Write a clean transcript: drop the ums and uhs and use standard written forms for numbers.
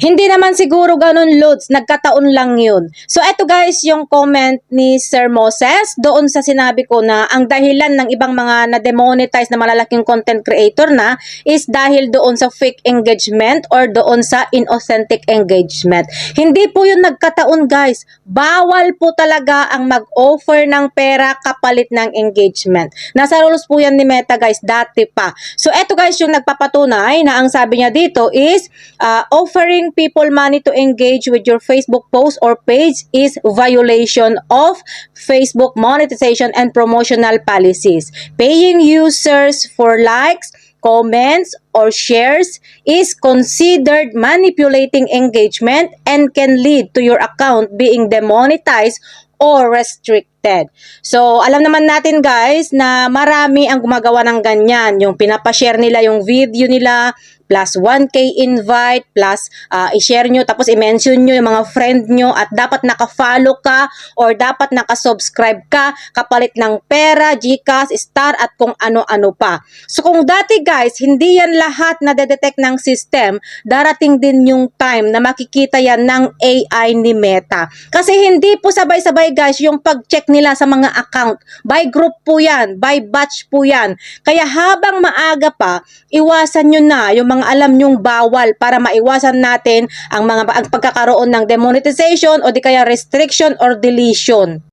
Hindi naman siguro ganun, Lods. Nagkataon lang yun. So, eto guys, yung comment ni Sir Moses doon sa sinabi ko na ang dahilan ng ibang mga na-demonetize na malalaking content creator na is dahil doon sa fake engagement or doon sa inauthentic engagement. Hindi po yun nagkataon, guys. Bawal po talaga ang mag-offer ng pera kapalit ng engagement. Nasa rules po yan ni Meta, guys, dati pa. So, eto guys, yung nagpapatunay na ang sabi niya dito is offering people money to engage with your Facebook post or page is violation of Facebook monetization and promotional policies. Paying users for likes, comments, or shares is considered manipulating engagement and can lead to your account being demonetized or restricted. So, alam naman natin guys na marami ang gumagawa ng ganyan. Yung pinapashare nila yung video nila, plus 1K invite, plus i-share nyo, tapos i-mention nyo yung mga friend nyo at dapat naka-follow ka or dapat naka-subscribe ka kapalit ng pera, GCash, Star at kung ano-ano pa. So kung dati guys, hindi yan lahat na detect ng system, darating din yung time na makikita yan ng AI ni Meta. Kasi hindi po sabay-sabay guys yung pag-check nila sa mga account. By group po yan, by batch po yan. Kaya habang maaga pa, iwasan nyo na yung mga alam nyong bawal para maiwasan natin ang pagkakaroon ng demonetization o di kaya restriction or deletion.